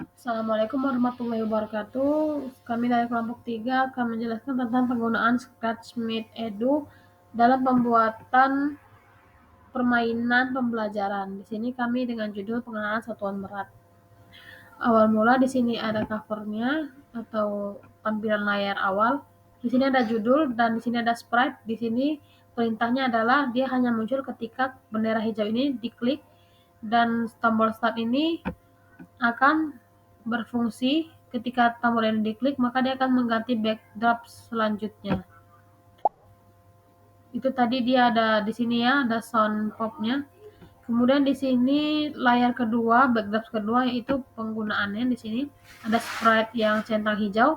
Assalamualaikum warahmatullahi wabarakatuh. Kami dari kelompok 3 akan menjelaskan tentang penggunaan Scratchmate Edu dalam pembuatan permainan pembelajaran. Di sini kami dengan judul pengenalan satuan berat. Awal mula di sini ada covernya atau tampilan layar awal. Di sini ada judul dan di sini ada sprite. Di sini perintahnya adalah dia hanya muncul ketika bendera hijau ini diklik dan tombol start ini akan berfungsi ketika tombol ini diklik, maka dia akan mengganti backdrop selanjutnya. Itu tadi dia ada di sini ya, ada sound popnya. Kemudian di sini layar kedua, backdrop kedua yaitu penggunaannya di sini ada sprite yang centang hijau.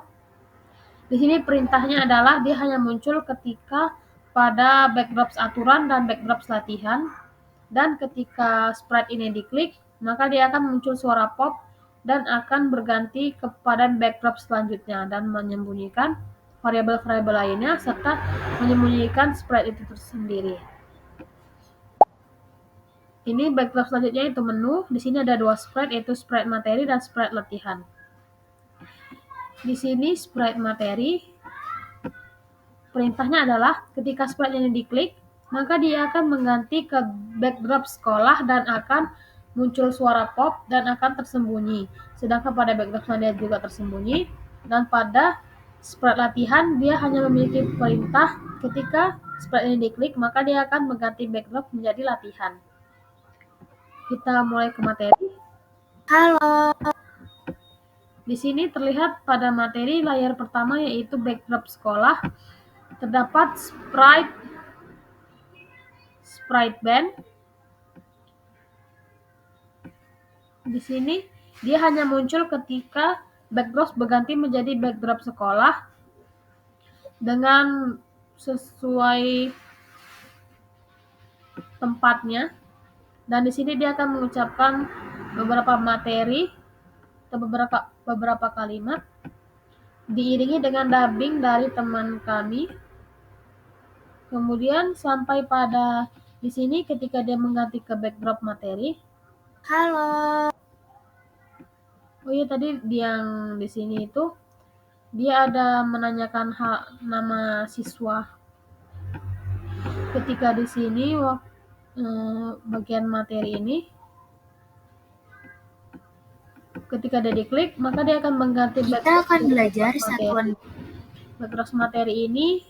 Di sini perintahnya adalah dia hanya muncul ketika pada backdrop aturan dan backdrop latihan. Dan ketika sprite ini diklik, maka dia akan muncul suara pop dan akan berganti kepada backdrop selanjutnya dan menyembunyikan variabel-variabel lainnya serta menyembunyikan sprite itu tersendiri. Ini backdrop selanjutnya itu menu. Di sini ada dua sprite yaitu sprite materi dan sprite latihan. Di sini sprite materi perintahnya adalah ketika sprite ini diklik, maka dia akan mengganti ke backdrop sekolah dan akan muncul suara pop dan akan tersembunyi. Sedangkan pada backdrop selanjutnya juga tersembunyi dan pada sprite latihan dia hanya memiliki perintah ketika sprite ini diklik, maka dia akan mengganti backdrop menjadi latihan. Kita mulai ke materi. Halo. Di sini terlihat pada materi layar pertama yaitu backdrop sekolah. Terdapat sprite band. Di sini dia hanya muncul ketika backdrop berganti menjadi backdrop sekolah dengan sesuai tempatnya. Dan di sini dia akan mengucapkan beberapa materi atau beberapa kalimat diiringi dengan dubbing dari teman kami. Kemudian sampai pada di sini ketika dia mengganti ke backdrop materi. Halo. Oh iya tadi yang di sini itu dia ada menanyakan nama siswa. Ketika di sini bagian materi ini ketika dia diklik maka dia akan mengganti Kita akan belajar satuan. backdrop materi ini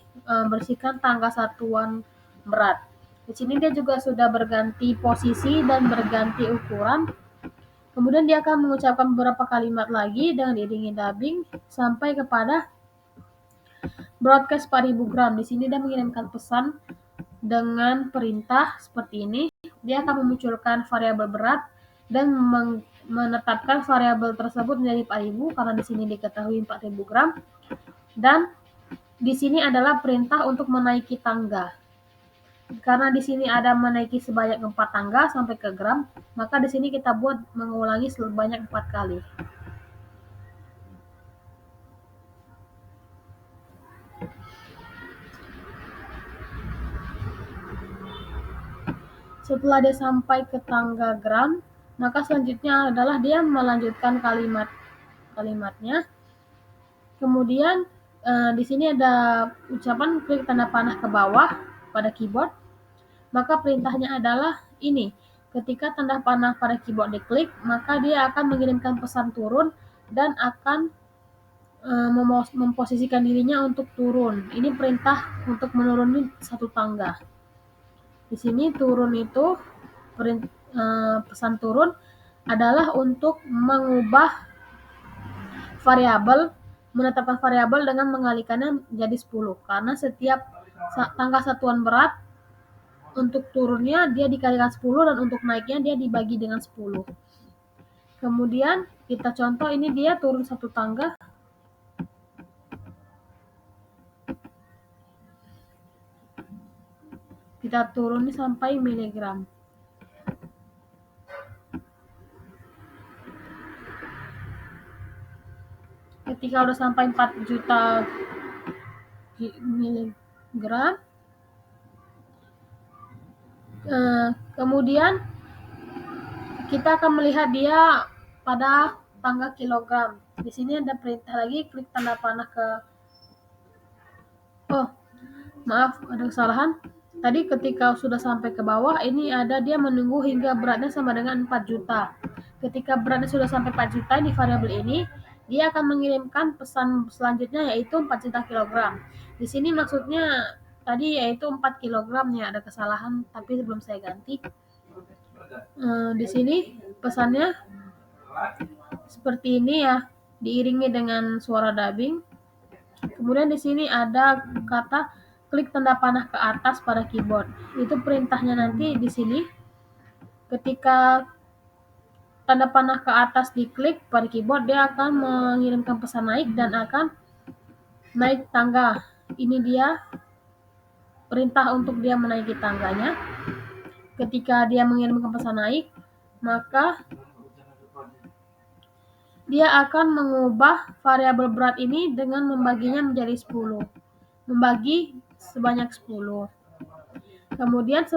bersihkan tangga satuan berat. Di sini dia juga sudah berganti posisi dan berganti ukuran. Kemudian dia akan mengucapkan beberapa kalimat lagi dengan diiringi dubbing sampai kepada broadcast 4000 gram. Di sini dia mengirimkan pesan dengan perintah seperti ini. Dia akan memunculkan variabel berat dan menetapkan variabel tersebut menjadi 4000 karena di sini diketahui 4000 gram. Dan di sini adalah perintah untuk menaiki tangga. Karena di sini ada menaiki sebanyak 4 tangga sampai ke gram, maka di sini kita buat mengulangi sebanyak 4 kali. Setelah dia sampai ke tangga gram, maka selanjutnya adalah dia melanjutkan kalimatnya. Kemudian di sini ada ucapan klik tanda panah ke bawah pada keyboard. Maka perintahnya adalah ini. Ketika tanda panah pada keyboard diklik, maka dia akan mengirimkan pesan turun dan akan memposisikan dirinya untuk turun. Ini perintah untuk menuruni satu tangga. Di sini turun itu pesan turun adalah untuk mengubah variabel, menetapkan variabel dengan mengalikannya menjadi 10 karena setiap tangga satuan berat untuk turunnya dia dikalikan 10 dan untuk naiknya dia dibagi dengan 10. Kemudian kita contoh ini dia turun satu tangga. Kita turun sampai miligram. Ketika udah sampai 4 juta miligram, kemudian kita akan melihat dia pada tangga kilogram. Di sini ada perintah lagi, klik tanda panah ke maaf, ada kesalahan. Tadi ketika sudah sampai ke bawah, ini ada dia menunggu hingga beratnya sama dengan 4 juta. Ketika beratnya sudah sampai 4 juta di variabel ini, dia akan mengirimkan pesan selanjutnya yaitu 4 juta kilogram. Di sini maksudnya tadi yaitu 4 kilogram ya, ada kesalahan tapi belum saya ganti. Di sini pesannya seperti ini ya, diiringi dengan suara dubbing. Kemudian di sini ada kata klik tanda panah ke atas pada keyboard. Itu perintahnya nanti di sini. Ketika tanda panah ke atas diklik pada keyboard, dia akan mengirimkan pesan naik dan akan naik tangga. Ini dia perintah untuk dia menaiki tangganya. Ketika dia mengirimkan pesan naik, maka dia akan mengubah variabel berat ini dengan membaginya menjadi 10. Membagi sebanyak 10. Kemudian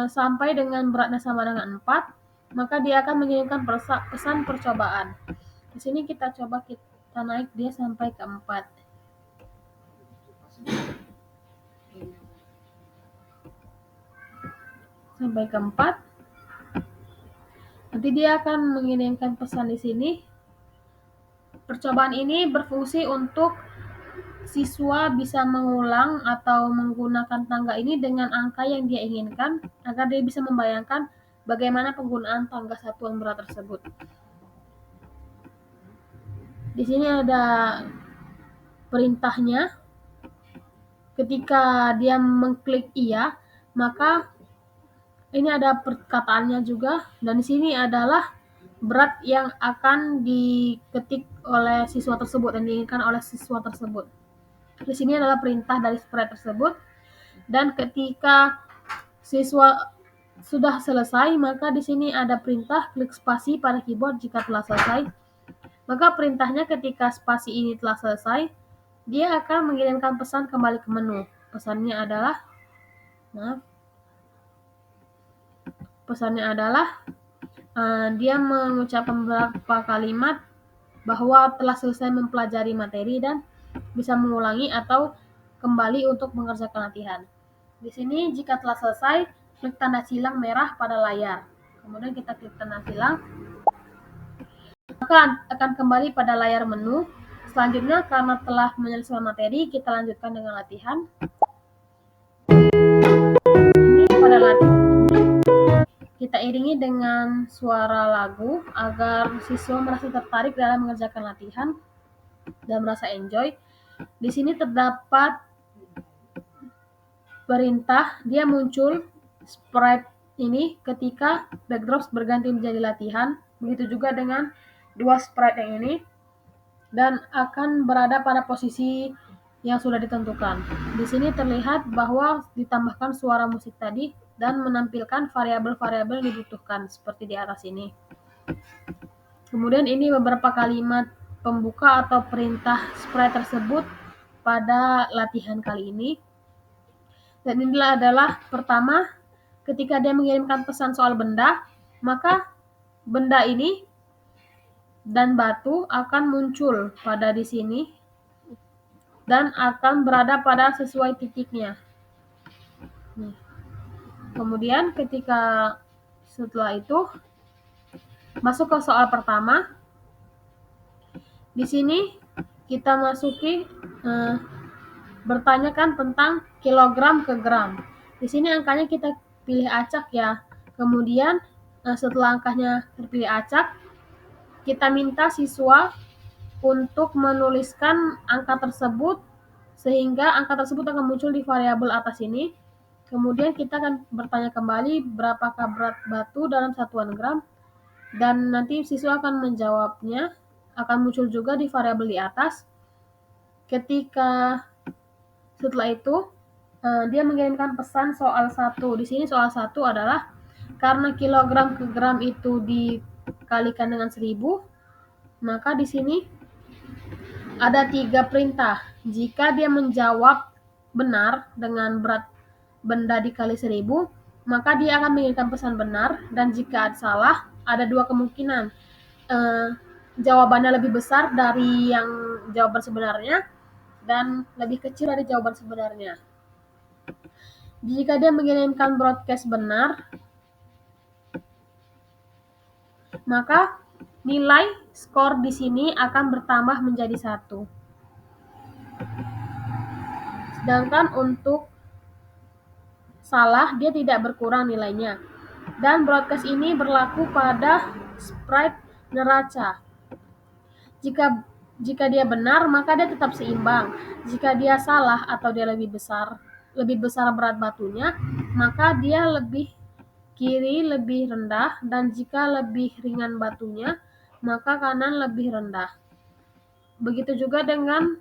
sampai dengan beratnya sama dengan 4, maka dia akan mengirimkan pesan percobaan. Di sini kita coba kita naik dia sampai ke 4. Sampai ke 4. Nanti dia akan mengirimkan pesan di sini. Percobaan ini berfungsi untuk siswa bisa mengulang atau menggunakan tangga ini dengan angka yang dia inginkan agar dia bisa membayangkan bagaimana penggunaan tangga satuan berat tersebut. Di sini ada perintahnya. Ketika dia mengklik iya, maka ini ada perkataannya juga, dan di sini adalah berat yang akan diketik oleh siswa tersebut dan diinginkan oleh siswa tersebut. Di sini adalah perintah dari sprite tersebut, dan ketika siswa sudah selesai, maka di sini ada perintah klik spasi pada keyboard jika telah selesai. Maka perintahnya ketika spasi ini telah selesai, dia akan mengirimkan pesan kembali ke menu. Pesannya adalah dia mengucapkan beberapa kalimat bahwa telah selesai mempelajari materi dan bisa mengulangi atau kembali untuk mengerjakan latihan. Di sini jika telah selesai, klik tanda silang merah pada layar. Kemudian kita klik tanda silang, maka akan kembali pada layar menu. Selanjutnya, karena telah menyelesaikan materi, kita lanjutkan dengan latihan. Ini pada latihan ini, kita iringi dengan suara lagu agar siswa merasa tertarik dalam mengerjakan latihan dan merasa enjoy. Di sini terdapat perintah, dia muncul sprite ini ketika backdrop berganti menjadi latihan. Begitu juga dengan dua sprite yang ini, dan akan berada pada posisi yang sudah ditentukan. Di sini terlihat bahwa ditambahkan suara musik tadi dan menampilkan variabel-variabel yang dibutuhkan seperti di atas ini. Kemudian ini beberapa kalimat pembuka atau perintah sprite tersebut pada latihan kali ini. Dan inilah adalah pertama, ketika dia mengirimkan pesan soal benda, maka benda ini dan batu akan muncul pada di sini dan akan berada pada sesuai titiknya. Kemudian ketika setelah itu masuk ke soal pertama. Di sini kita masuki bertanyakan tentang kilogram ke gram. Di sini angkanya kita pilih acak ya. Kemudian setelah angkanya terpilih acak, kita minta siswa untuk menuliskan angka tersebut sehingga angka tersebut akan muncul di variabel atas ini. Kemudian kita akan bertanya kembali berapakah berat batu dalam satuan gram, dan nanti siswa akan menjawabnya, akan muncul juga di variabel di atas. Ketika setelah itu dia mengirimkan pesan soal 1. Di sini soal 1 adalah karena kilogram ke gram itu dikalikan dengan 1000, maka di sini ada 3 perintah. Jika dia menjawab benar dengan berat benda dikali 1000, maka dia akan mengirimkan pesan benar, dan jika salah, ada 2 kemungkinan. jawabannya lebih besar dari yang jawaban sebenarnya dan lebih kecil dari jawaban sebenarnya. Jika dia mengirimkan broadcast benar, maka nilai skor di sini akan bertambah menjadi 1. Sedangkan untuk salah, dia tidak berkurang nilainya. Dan broadcast ini berlaku pada sprite neraca. Jika dia benar, maka dia tetap seimbang. Jika dia salah atau dia lebih besar berat batunya, maka dia lebih kiri lebih rendah, dan jika lebih ringan batunya, maka kanan lebih rendah. Begitu juga dengan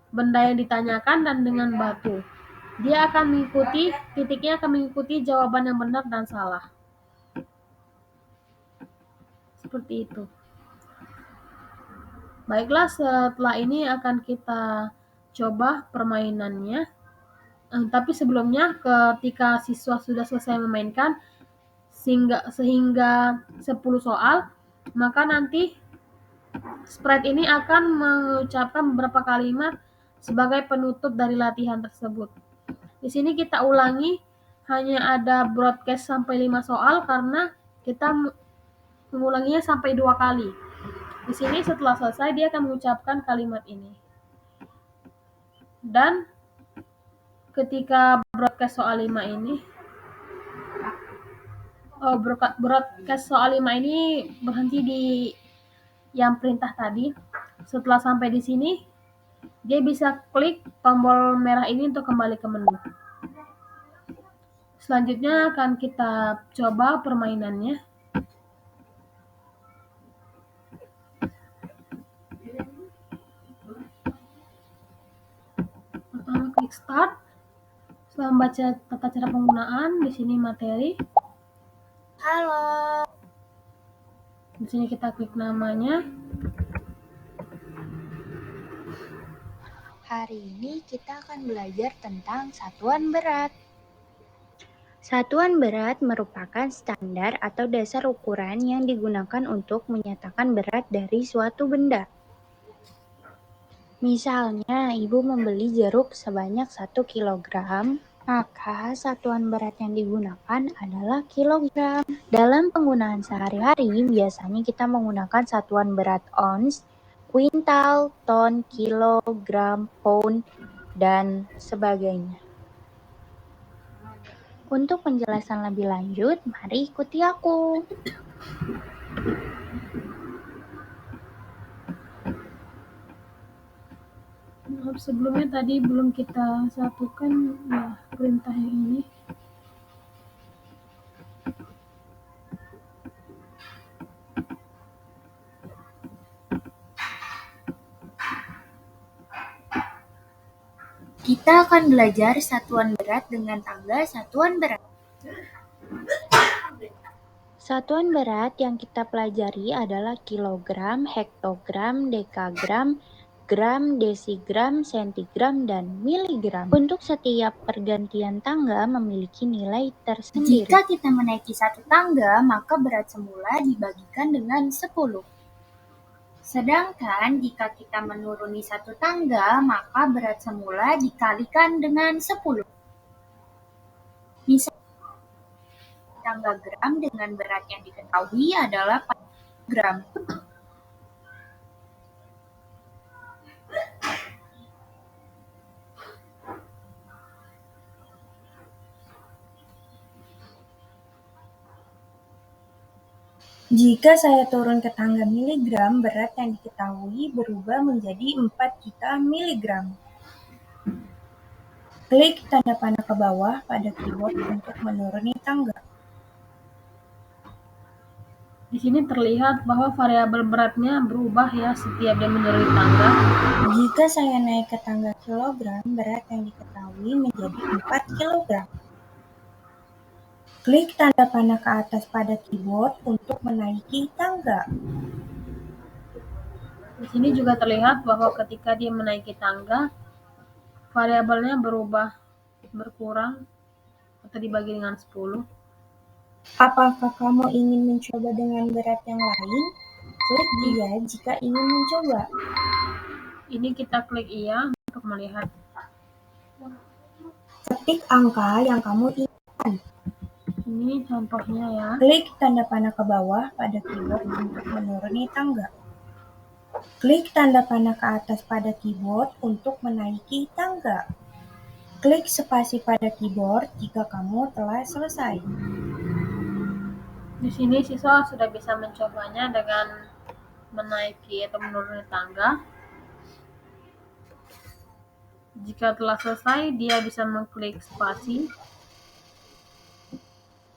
benda yang ditanyakan dan dengan batu. Titiknya akan mengikuti jawaban yang benar dan salah. Seperti itu. Baiklah, setelah ini akan kita coba permainannya. Tapi sebelumnya, ketika siswa sudah selesai memainkan sehingga 10 soal, maka nanti sprite ini akan mengucapkan beberapa kalimat sebagai penutup dari latihan tersebut. Di sini kita ulangi, hanya ada broadcast sampai 5 soal karena kita mengulanginya sampai 2 kali. Di sini setelah selesai dia akan mengucapkan kalimat ini. Dan ketika broadcast soal 5 ini berhenti di yang perintah tadi. Setelah sampai di sini, dia bisa klik tombol merah ini untuk kembali ke menu. Selanjutnya akan kita coba permainannya. Pertama klik start. Setelah membaca tata cara penggunaan, di sini materi. Halo. Di sini kita klik namanya. Hari ini kita akan belajar tentang satuan berat. Satuan berat merupakan standar atau dasar ukuran yang digunakan untuk menyatakan berat dari suatu benda. Misalnya, ibu membeli jeruk sebanyak 1 kilogram, maka satuan berat yang digunakan adalah kilogram. Dalam penggunaan sehari-hari, biasanya kita menggunakan satuan berat ons, kuintal, ton, kilogram, pound, dan sebagainya. Untuk penjelasan lebih lanjut, mari ikuti aku. Sebelumnya tadi belum kita satukan ya perintah yang ini. Kita akan belajar satuan berat dengan tangga satuan berat. Satuan berat yang kita pelajari adalah kilogram, hektogram, dekagram, gram, desigram, sentigram, dan miligram. Untuk setiap pergantian tangga memiliki nilai tersendiri. Jika kita menaiki satu tangga, maka berat semula dibagikan dengan 10. Sedangkan jika kita menuruni satu tangga, maka berat semula dikalikan dengan 10. Misal, tangga gram dengan berat yang diketahui adalah 4 gram. Jika saya turun ke tangga miligram, berat yang diketahui berubah menjadi 4 juta miligram. Klik tanda panah ke bawah pada keyboard untuk menuruni tangga. Di sini terlihat bahwa variabel beratnya berubah ya setiap dia menuruni tangga. Jika saya naik ke tangga kilogram, berat yang diketahui menjadi 4 kilogram. Klik tanda panah ke atas pada keyboard untuk menaiki tangga. Di sini juga terlihat bahwa ketika dia menaiki tangga, variabelnya berkurang atau dibagi dengan 10. Apakah kamu ingin mencoba dengan berat yang lain? Klik iya jika ingin mencoba. Ini kita klik iya untuk melihat. Ketik angka yang kamu inginkan. Ini contohnya ya. Klik tanda panah ke bawah pada keyboard untuk menuruni tangga. Klik tanda panah ke atas pada keyboard untuk menaiki tangga. Klik spasi pada keyboard jika kamu telah selesai. Di sini siswa sudah bisa mencobanya dengan menaiki atau menuruni tangga. Jika telah selesai, dia bisa mengklik spasi.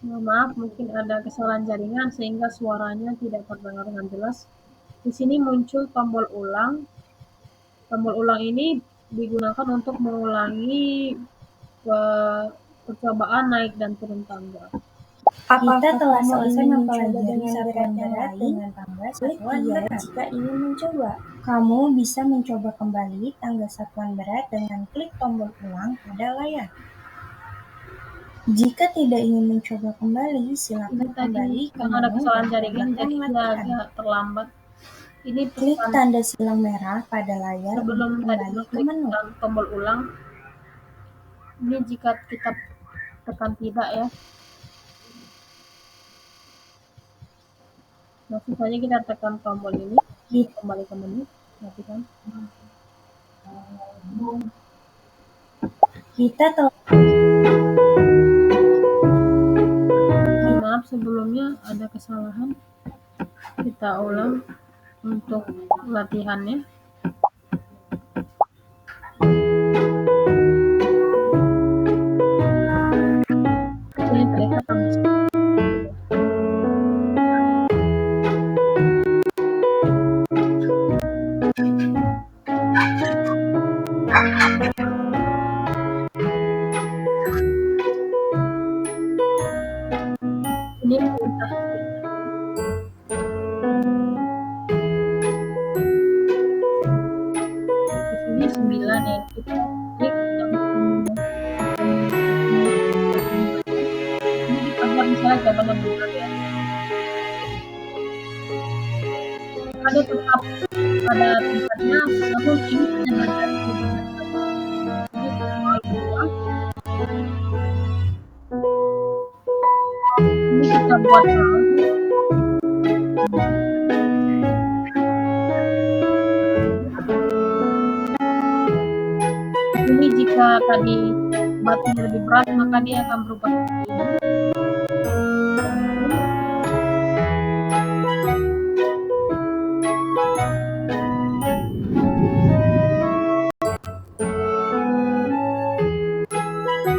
Maaf, mungkin ada kesalahan jaringan sehingga suaranya tidak terdengar dengan jelas. Di sini muncul tombol ulang. Tombol ulang ini digunakan untuk mengulangi percobaan naik dan turun tangga. Kita telah selesai mempelajari satuan berat dengan tangga satuan berat. Jika ingin mencoba, kamu bisa mencoba kembali tangga satuan berat dengan klik tombol ulang pada layar. Jika tidak ingin mencoba kembali, silakan kembali ke ada menu kesalahan dan jaringan lanjutkan jadi latihan. agak terlambat. Ini Klik tanda silang merah pada layar sebelum untuk kembali ke menu. Tombol ulang. Ini jika kita tekan tidak ya. Langsung saja kita tekan tombol ini, kembali ke menu. Matikan. Kita telah maaf sebelumnya ada kesalahan. Kita ulang untuk latihannya. Ini terlihat ini sudah di sini 9 ya, kita klik ini dibuat misalnya jawabannya benar ya. Ada tetap pada tempatnya, namun ini hanya dari ini kita buat ini jika tadi batunya lebih berat maka dia akan berubah seperti ini.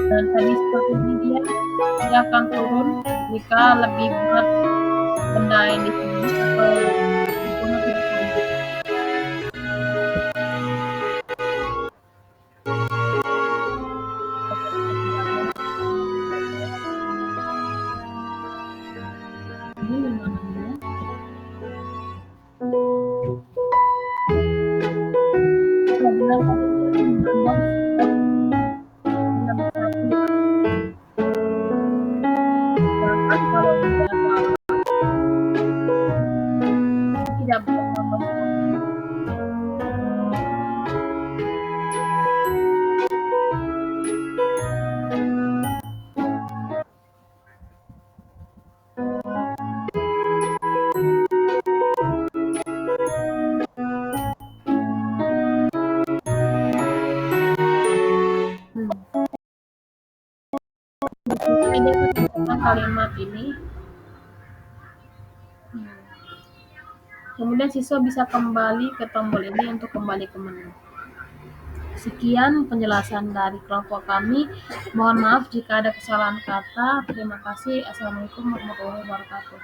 Dan tadi seperti ini dia akan turun jika lebih berat benda yang di sini atau tidak turun. Kalimat ini kemudian siswa bisa kembali ke tombol ini untuk kembali ke menu. Sekian penjelasan dari kelompok kami. Mohon maaf jika ada kesalahan kata. Terima kasih. Assalamualaikum warahmatullahi wabarakatuh.